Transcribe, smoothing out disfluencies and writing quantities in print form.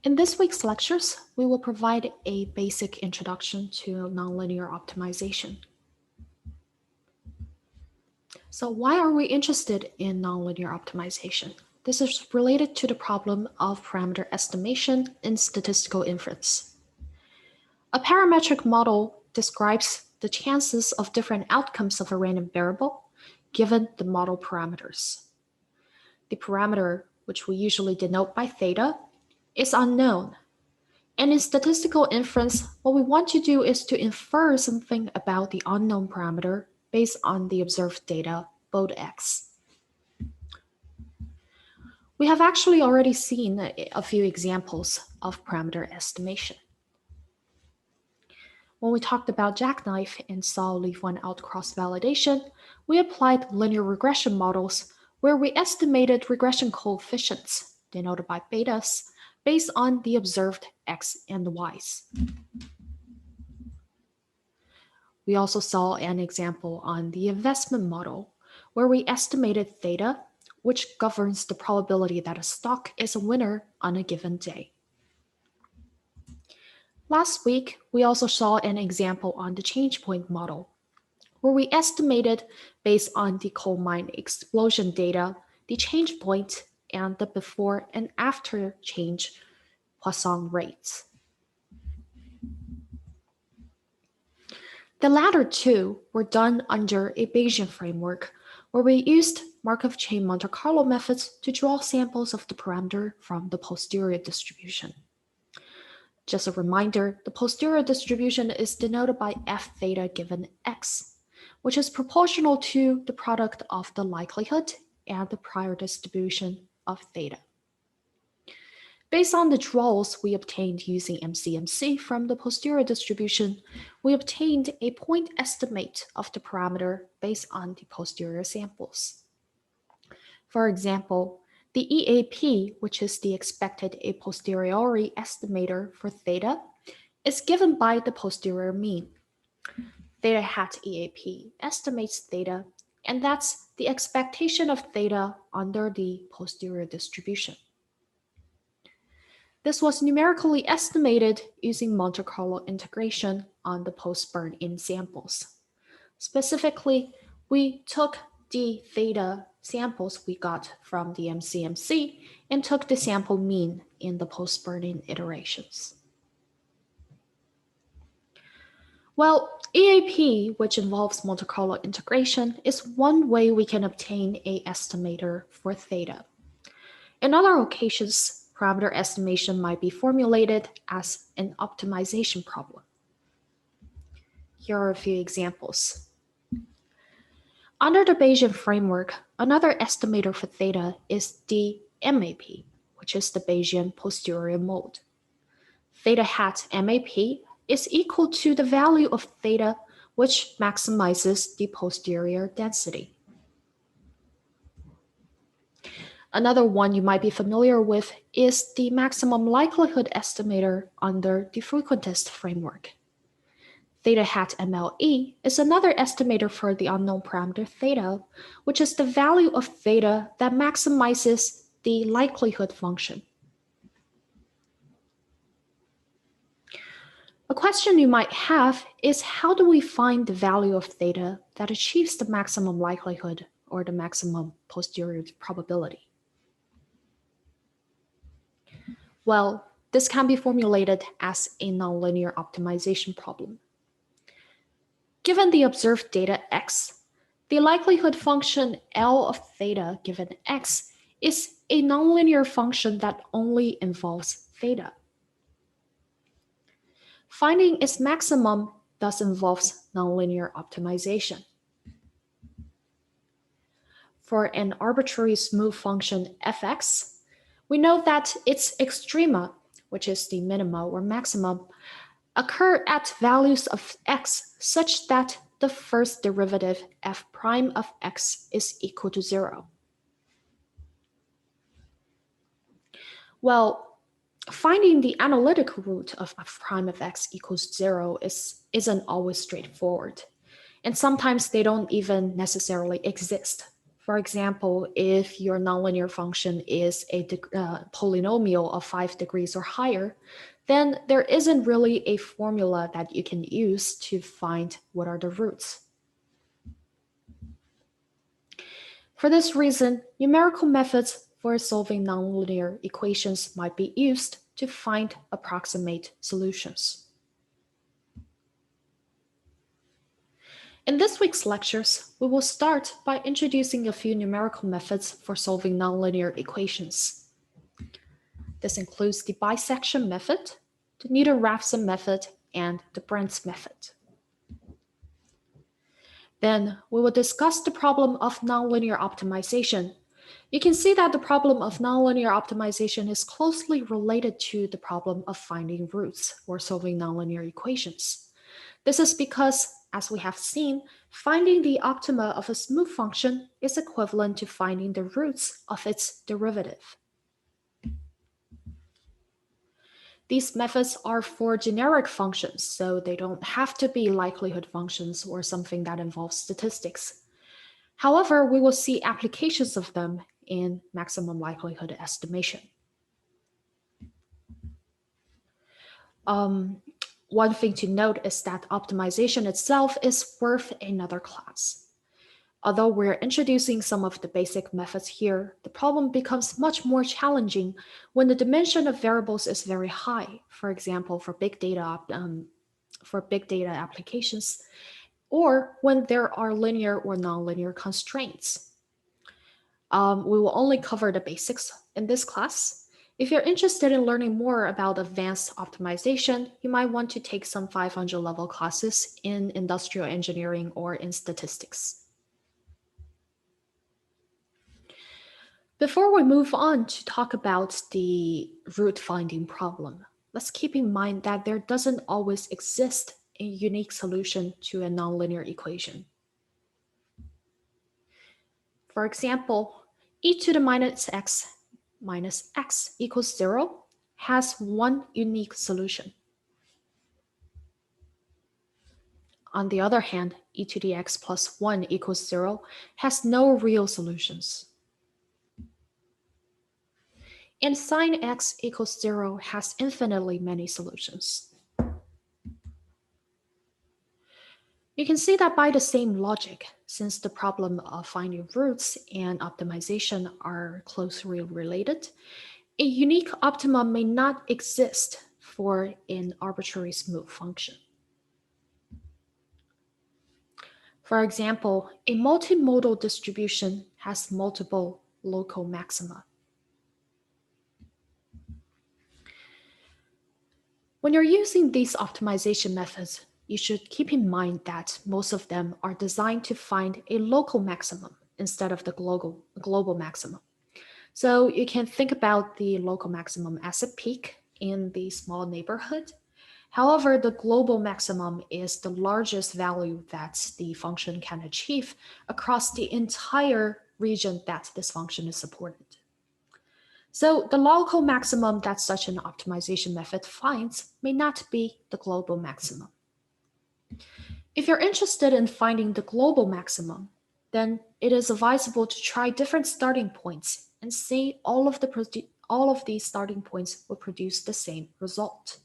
In this week's lectures, we will provide a basic introduction to nonlinear optimization. So why are we interested in nonlinear optimization? This is related to the problem of parameter estimation in statistical inference. A parametric model describes the chances of different outcomes of a random variable given the model parameters. The parameter, which we usually denote by theta, is unknown. And in statistical inference, what we want to do is to infer something about the unknown parameter based on the observed data, both x. We have actually already seen a few examples of parameter estimation. When we talked about jackknife and saw leave one out cross-validation, we applied linear regression models where we estimated regression coefficients, denoted by betas, based on the observed x and y's. We also saw an example on the investment model, where we estimated theta, which governs the probability that a stock is a winner on a given day. Last week, we also saw an example on the change point model, where we estimated, based on the coal mine explosion data, the change point and the before and after change Poisson rates. The latter two were done under a Bayesian framework, where we used Markov chain Monte Carlo methods to draw samples of the parameter from the posterior distribution. Just a reminder, the posterior distribution is denoted by f theta given x, which is proportional to the product of the likelihood and the prior distribution of theta. Based on the draws we obtained using MCMC from the posterior distribution, we obtained a point estimate of the parameter based on the posterior samples. For example, the EAP, which is the expected a posteriori estimator for theta, is given by the posterior mean. Theta hat EAP estimates theta, and that's the expectation of theta under the posterior distribution. This was numerically estimated using Monte Carlo integration on the post-burn-in samples. Specifically, we took the theta samples we got from the MCMC and took the sample mean in the post-burn-in iterations. Well, EAP, which involves Monte Carlo integration, is one way we can obtain an estimator for theta. In other occasions, parameter estimation might be formulated as an optimization problem. Here are a few examples. Under the Bayesian framework, another estimator for theta is the MAP, which is the Bayesian posterior mode. Theta hat MAP is equal to the value of theta, which maximizes the posterior density. Another one you might be familiar with is the maximum likelihood estimator under the frequentist framework. Theta hat MLE is another estimator for the unknown parameter theta, which is the value of theta that maximizes the likelihood function. A question you might have is, how do we find the value of theta that achieves the maximum likelihood or the maximum posterior probability? Well, this can be formulated as a nonlinear optimization problem. Given the observed data x, the likelihood function L of theta given x is a nonlinear function that only involves theta. Finding its maximum thus involves nonlinear optimization. For an arbitrary smooth function fx, we know that its extrema, which is the minima or maximum, occur at values of x such that the first derivative f prime of x is equal to 0. Well, finding the analytic root of f prime of x equals 0 isn't always straightforward, and sometimes they don't even necessarily exist. For example, if your nonlinear function is a polynomial of 5 degrees or higher, then there isn't really a formula that you can use to find what are the roots. For this reason, numerical methods for solving nonlinear equations might be used to find approximate solutions. In this week's lectures, we will start by introducing a few numerical methods for solving nonlinear equations. This includes the bisection method, the Newton-Raphson method, and the Brent's method. Then we will discuss the problem of nonlinear optimization. You can see that the problem of nonlinear optimization is closely related to the problem of finding roots or solving nonlinear equations. This is because, as we have seen, finding the optima of a smooth function is equivalent to finding the roots of its derivative. These methods are for generic functions, so they don't have to be likelihood functions or something that involves statistics. However, we will see applications of them in maximum likelihood estimation. One thing to note is that optimization itself is worth another class. Although we're introducing some of the basic methods here, the problem becomes much more challenging when the dimension of variables is very high, for example, for big data applications, or when there are linear or nonlinear constraints. We will only cover the basics in this class. If you're interested in learning more about advanced optimization, you might want to take some 500 level classes in industrial engineering or in statistics. Before we move on to talk about the root finding problem, let's keep in mind that there doesn't always exist a unique solution to a nonlinear equation. For example, e to the minus x equals 0 has one unique solution. On the other hand, e to the x plus 1 equals 0 has no real solutions. And sine x equals 0 has infinitely many solutions. You can see that by the same logic, since the problem of finding roots and optimization are closely related, a unique optimum may not exist for an arbitrary smooth function. For example, a multimodal distribution has multiple local maxima. When you're using these optimization methods, you should keep in mind that most of them are designed to find a local maximum instead of the global maximum. So you can think about the local maximum as a peak in the small neighborhood. However, the global maximum is the largest value that the function can achieve across the entire region that this function is supported. So the local maximum that such an optimization method finds may not be the global maximum. If you're interested in finding the global maximum, then it is advisable to try different starting points and see all of these starting points will produce the same result.